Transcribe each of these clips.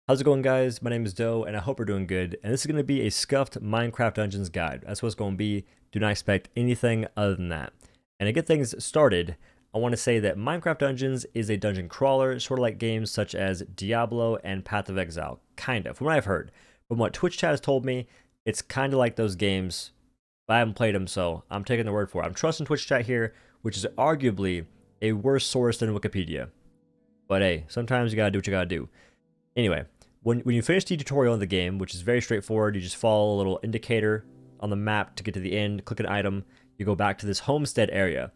How's it going, guys? My name is Doe, and I hope we're doing good. And this is going to be a scuffed Minecraft Dungeons guide. That's what it's going to be. Do not expect anything other than that. And to get things started, I want to say that Minecraft Dungeons is a dungeon crawler, sort of like games such as Diablo and Path of Exile. Kind of, from what I've heard. From what Twitch chat has told me, it's kind of like those games, but I haven't played them, so I'm taking their word for it. I'm trusting Twitch chat here, which is arguably a worse source than Wikipedia. But hey, sometimes you gotta do what you gotta do. Anyway, when you finish the tutorial in the game, which is very straightforward, you just follow a little indicator on the map to get to the end, click an item, you go back to this homestead area.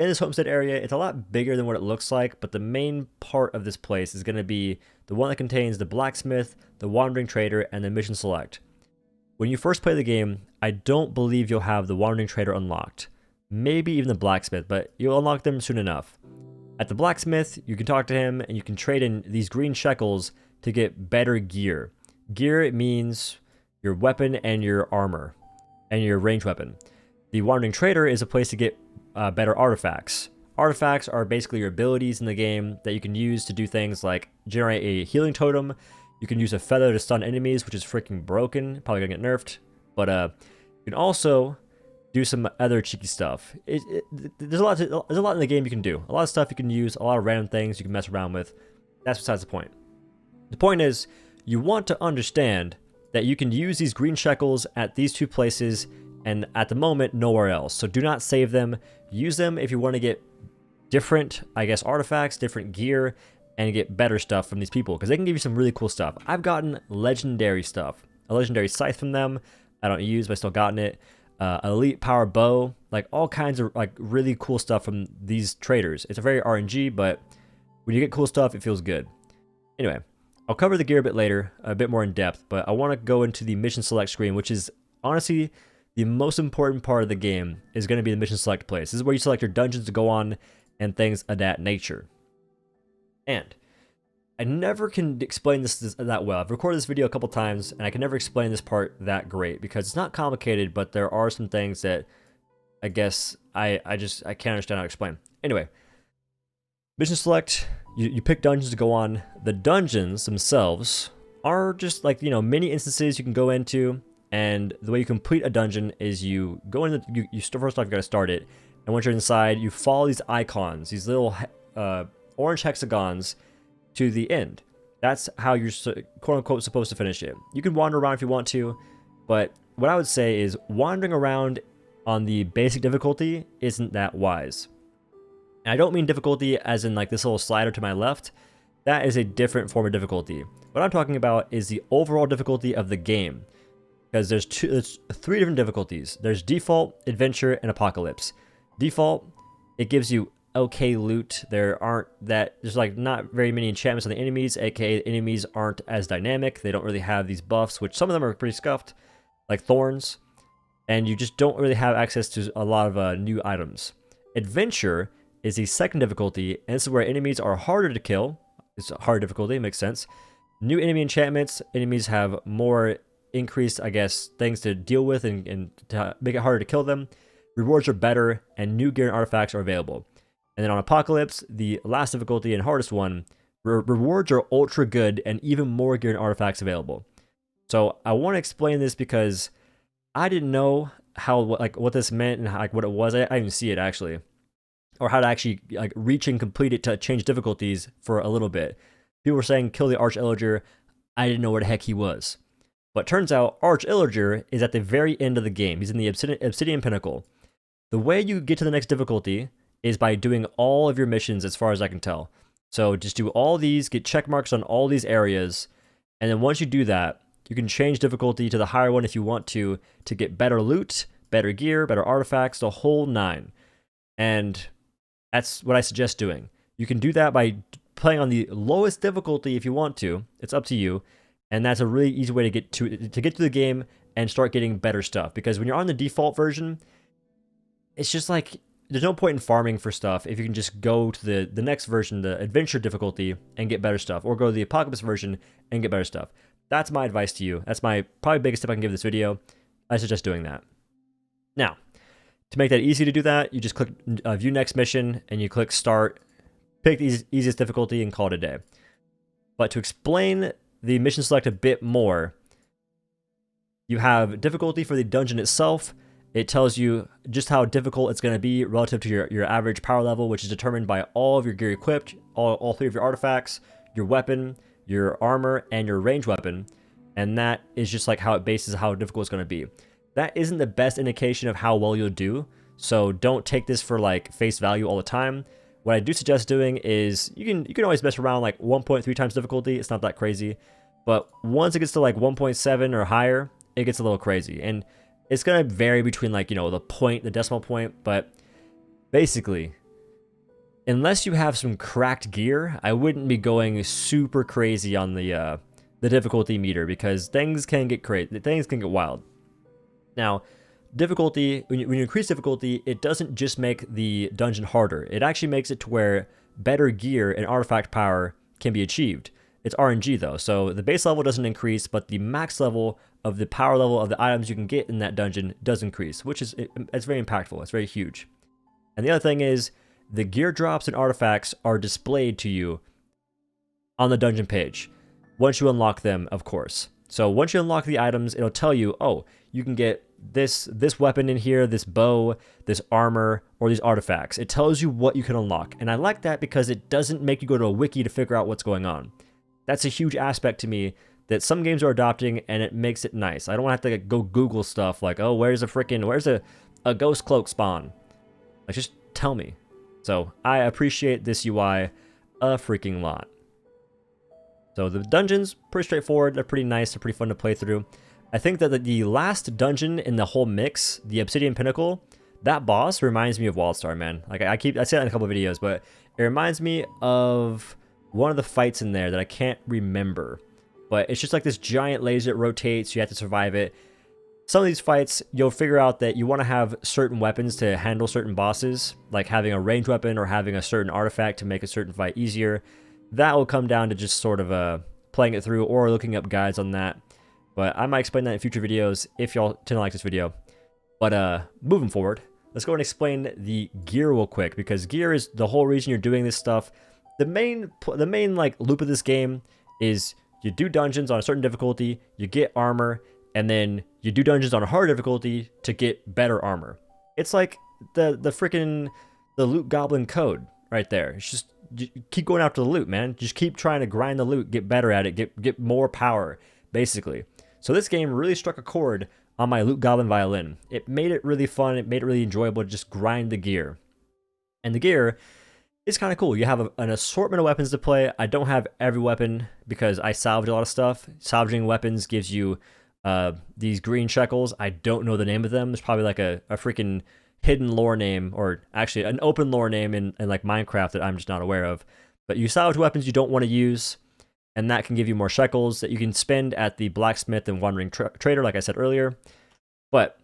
In this homestead area, it's a lot bigger than what it looks like, but the main part of this place is going to be the one that contains the blacksmith, the wandering trader, and the mission select. When you first play the game, I don't believe you'll have the wandering trader unlocked. Maybe even the blacksmith, but you'll unlock them soon enough. At the blacksmith, you can talk to him and you can trade in these green shekels to get better gear. Gear means your weapon and your armor and your ranged weapon. The wandering trader is a place to get better artifacts. Artifacts are basically your abilities in the game that you can use to do things like generate a healing totem. You can use a feather to stun enemies, which is freaking broken, probably gonna get nerfed. But you can also do some other cheeky stuff. There's a lot in the game you can do. A lot of stuff you can use, a lot of random things you can mess around with. That's besides the point. The point is, you want to understand that you can use these green shekels at these two places and at the moment nowhere else. So do not save them. Use them if you want to get different, I guess, artifacts, different gear, and get better stuff from these people, because they can give you some really cool stuff. I've gotten legendary stuff. A legendary scythe from them. I don't use, but I still gotten it. Elite power bow, like all kinds of like really cool stuff from these traders. It's a very RNG, but when you get cool stuff, it feels good. Anyway, I'll cover the gear a bit later, a bit more in depth, but I want to go into the mission select screen, which is honestly the most important part of the game. Is going to be the mission select place. This is where you select your dungeons to go on and things of that nature. And I never can explain this that well. I've recorded this video a couple times, and I can never explain this part that great because it's not complicated, but there are some things that I guess I can't understand how to explain. Anyway, mission select, you pick dungeons to go on. The dungeons themselves are just like, mini instances you can go into, and the way you complete a dungeon is you go in, first off you gotta start it, and once you're inside, you follow these icons, these little orange hexagons, to the end. That's how you're quote-unquote supposed to finish it. You can wander around if you want to, but what I would say is wandering around on the basic difficulty isn't that wise. And I don't mean difficulty as in like this little slider to my left. That is a different form of difficulty. What I'm talking about is the overall difficulty of the game, because there's three different difficulties. There's default, adventure, and apocalypse. Default, it gives you okay loot. There's like not very many enchantments on the enemies, aka enemies aren't as dynamic. They don't really have these buffs, which some of them are pretty scuffed, like thorns, and you just don't really have access to a lot of new items. Adventure is the second difficulty, and this is where enemies are harder to kill. It's a hard difficulty, makes sense. New enemy enchantments, enemies have more increased, I guess, things to deal with and to make it harder to kill them. Rewards are better, and new gear and artifacts are available. And then on Apocalypse, the last difficulty and hardest one, rewards are ultra good and even more gear and artifacts available. So I want to explain this because I didn't know what this meant and what it was. I didn't even see it actually, or how to actually reach and complete it to change difficulties for a little bit. People were saying kill the Arch Illager. I didn't know where the heck he was. But turns out Arch Illager is at the very end of the game. He's in the Obsidian Pinnacle. The way you get to the next difficulty is by doing all of your missions, as far as I can tell. So just do all these, get check marks on all these areas, and then once you do that, you can change difficulty to the higher one if you want to get better loot, better gear, better artifacts, the whole nine. And that's what I suggest doing. You can do that by playing on the lowest difficulty if you want to. It's up to you, and that's a really easy way to get to the game and start getting better stuff. Because when you're on the default version, it's just like there's no point in farming for stuff if you can just go to the next version, the adventure difficulty, and get better stuff, or go to the apocalypse version and get better stuff. that's my advice to you. That's my probably biggest tip I can give this video. I suggest doing that. Now, to make that easy to do that, you just click view next mission and you click start, pick the easiest difficulty and call it a day. But to explain the mission select a bit more, you have difficulty for the dungeon itself. It tells you just how difficult it's going to be relative to your average power level, which is determined by all of your gear equipped, all 3 of your artifacts, your weapon, your armor, and your ranged weapon. And that is just like how it bases how difficult it's going to be. That isn't the best indication of how well you'll do, so don't take this for like face value all the time. What I do suggest doing is you can always mess around like 1.3 times difficulty. It's not that crazy, but once it gets to like 1.7 or higher, it gets a little crazy, and it's gonna vary between like, you know, the decimal point. But basically, unless you have some cracked gear, I wouldn't be going super crazy on the difficulty meter, because things can get crazy. Things can get wild. Now, difficulty, when you increase difficulty, it doesn't just make the dungeon harder. It actually makes it to where better gear and artifact power can be achieved. It's RNG though, so the base level doesn't increase, but the max level of the power level of the items you can get in that dungeon does increase, which is it's very impactful. It's very huge. And the other thing is, the gear drops and artifacts are displayed to you on the dungeon page once you unlock them, of course. So once you unlock the items, it'll tell you, oh, you can get this weapon in here, this bow, this armor, or these artifacts. It tells you what you can unlock. And I like that because it doesn't make you go to a wiki to figure out what's going on. That's a huge aspect to me that some games are adopting, and it makes it nice. I don't have to go Google stuff like, oh, where's a ghost cloak spawn? Like, just tell me. So I appreciate this UI a freaking lot. So the dungeons, pretty straightforward. They're pretty nice. They're pretty fun to play through. I think that the last dungeon in the whole mix, the Obsidian Pinnacle, that boss reminds me of WildStar, man. Like I say that in a couple of videos, but it reminds me of one of the fights in there that I can't remember. But it's just like this giant laser that rotates. You have to survive it. Some of these fights, you'll figure out that you want to have certain weapons to handle certain bosses, like having a ranged weapon or having a certain artifact to make a certain fight easier. That will come down to just sort of playing it through or looking up guides on that. But I might explain that in future videos if y'all tend to like this video. But moving forward, let's go and explain the gear real quick, because gear is the whole reason you're doing this stuff. The main like loop of this game is you do dungeons on a certain difficulty, you get armor, and then you do dungeons on a hard difficulty to get better armor. It's like the loot goblin code right there. It's just you keep going after the loot, man. Just keep trying to grind the loot, get better at it, get more power, basically. So this game really struck a chord on my loot goblin violin. It made it really fun. It made it really enjoyable to just grind the gear. And the gear is kind of cool. You have an assortment of weapons to play. I don't have every weapon because I salvage a lot of stuff. Salvaging weapons gives you these green shekels. I don't know the name of them. There's probably like a freaking hidden lore name, or actually an open lore name in like Minecraft that I'm just not aware of. But you salvage weapons you don't want to use, and that can give you more shekels that you can spend at the blacksmith and wandering trader, like I said earlier. But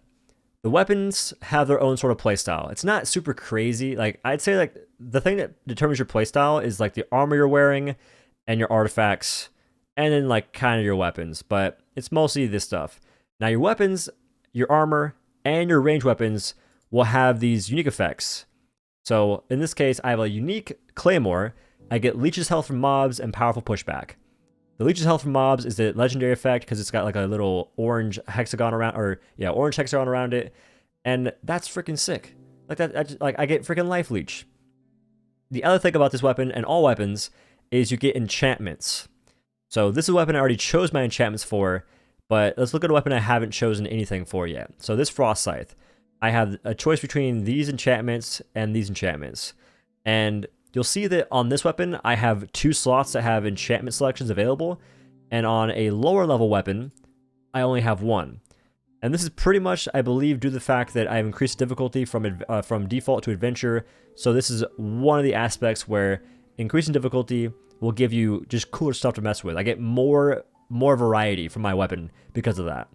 the weapons have their own sort of playstyle. It's not super crazy. Like, I'd say like the thing that determines your playstyle is like the armor you're wearing and your artifacts, and then like kind of your weapons. But it's mostly this stuff. Now your weapons, your armor, and your ranged weapons will have these unique effects. So in this case, I have a unique claymore. I get leeches health from mobs and powerful pushback. The leeches health from mobs is the legendary effect because it's got like a little orange hexagon around, orange hexagon around it, and that's freaking sick. Like that, I get freaking life leech. The other thing about this weapon and all weapons is you get enchantments. So this is a weapon I already chose my enchantments for, but let's look at a weapon I haven't chosen anything for yet. So this frost scythe, I have a choice between these enchantments and these enchantments, and you'll see that on this weapon, I have 2 slots that have enchantment selections available, and on a lower level weapon, I only have 1. And this is pretty much, I believe, due to the fact that I've increased difficulty from default to adventure. So this is one of the aspects where increasing difficulty will give you just cooler stuff to mess with. I get more variety from my weapon because of that.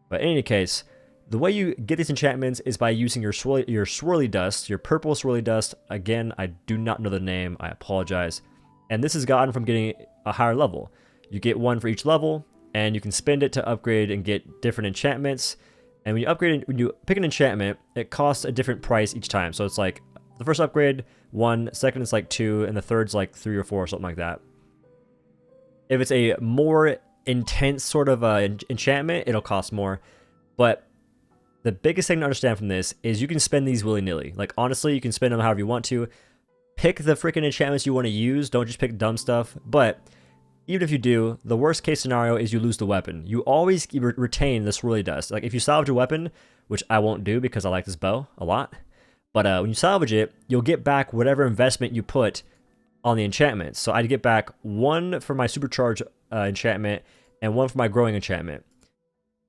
But in any case, the way you get these enchantments is by using your swirly dust, your purple swirly dust. Again, I do not know the name. I apologize. And this is gotten from getting a higher level. You get 1 for each level, and you can spend it to upgrade and get different enchantments. And when you pick an enchantment, it costs a different price each time. So it's like the first upgrade 1, second is like 2, and the third's like 3 or 4 or something like that. If it's a more intense sort of enchantment, it'll cost more. But the biggest thing to understand from this is you can spend these willy-nilly. Like, honestly, you can spend them however you want to. Pick the freaking enchantments you want to use. Don't just pick dumb stuff. But even if you do, the worst case scenario is you lose the weapon. You always retain the swirly dust. Like, if you salvage a weapon, which I won't do because I like this bow a lot, but when you salvage it, you'll get back whatever investment you put on the enchantments. So I'd get back 1 for my supercharge enchantment and 1 for my growing enchantment.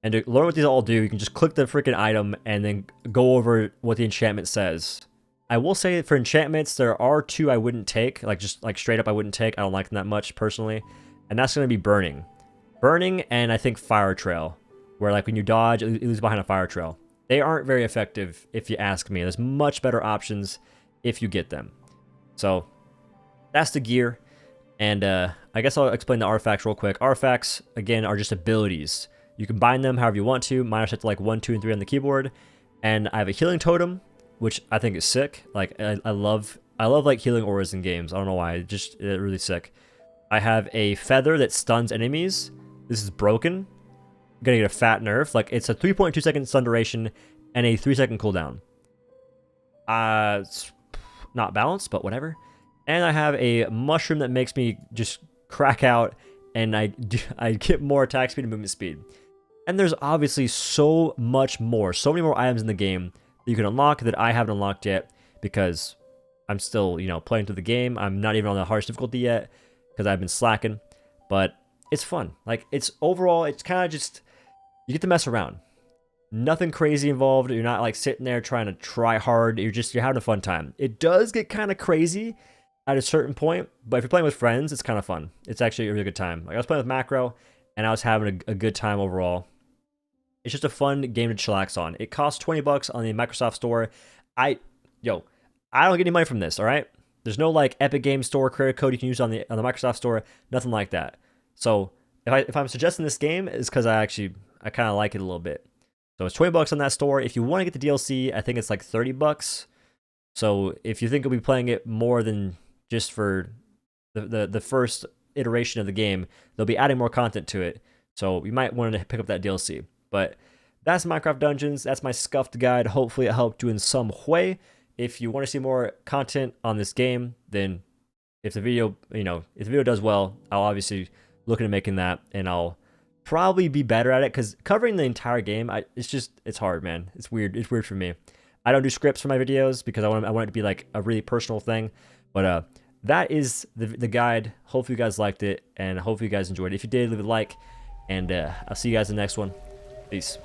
And to learn what these all do, you can just click the freaking item and then go over what the enchantment says. I will say for enchantments, there are 2 I wouldn't take, like just like straight up I wouldn't take. I don't like them that much personally. And that's going to be burning. Burning and I think fire trail, where like when you dodge, you lose behind a fire trail. They aren't very effective if you ask me. There's much better options if you get them. So that's the gear. And I guess I'll explain the artifacts real quick. Artifacts, again, are just abilities. You can bind them however you want to. Mine are set to like 1, 2, and 3 on the keyboard. And I have a healing totem, which I think is sick. Like I love like healing auras in games. I don't know why. It's really sick. I have a feather that stuns enemies. This is broken. I'm gonna get a fat nerf. Like, it's a 3.2 second stun duration and a 3 second cooldown. It's not balanced, but whatever. And I have a mushroom that makes me just crack out, and I get more attack speed and movement speed. And there's obviously so much more, so many more items in the game that you can unlock that I haven't unlocked yet because I'm still, you know, playing through the game. I'm not even on the hardest difficulty yet because I've been slacking, but it's fun. Like, it's overall, it's kind of just, you get to mess around. Nothing crazy involved. You're not like sitting there trying to try hard. You're having a fun time. It does get kind of crazy at a certain point, but if you're playing with friends, it's kind of fun. It's actually a really good time. Like, I was playing with Macro, and I was having a good time overall. It's just a fun game to chillax on. It costs $20 on the Microsoft Store. I don't get any money from this, all right? There's no like Epic Games Store credit code you can use on the Microsoft Store, nothing like that. So if I'm suggesting this game, it's because I kind of like it a little bit. So it's $20 on that store. If you want to get the DLC, I think it's like $30. So if you think you'll be playing it more than just for the first iteration of the game, they'll be adding more content to it. So you might want to pick up that DLC. But that's Minecraft Dungeons. That's my scuffed guide. Hopefully it helped you in some way. If you want to see more content on this game, then if the video does well, I'll obviously look into making that, and I'll probably be better at it because covering the entire game, it's hard, man. It's weird. It's weird for me. I don't do scripts for my videos because I want it to be like a really personal thing. But that is the guide. Hopefully you guys liked it, and hopefully you guys enjoyed it. If you did, leave a like, and I'll see you guys in the next one. Peace.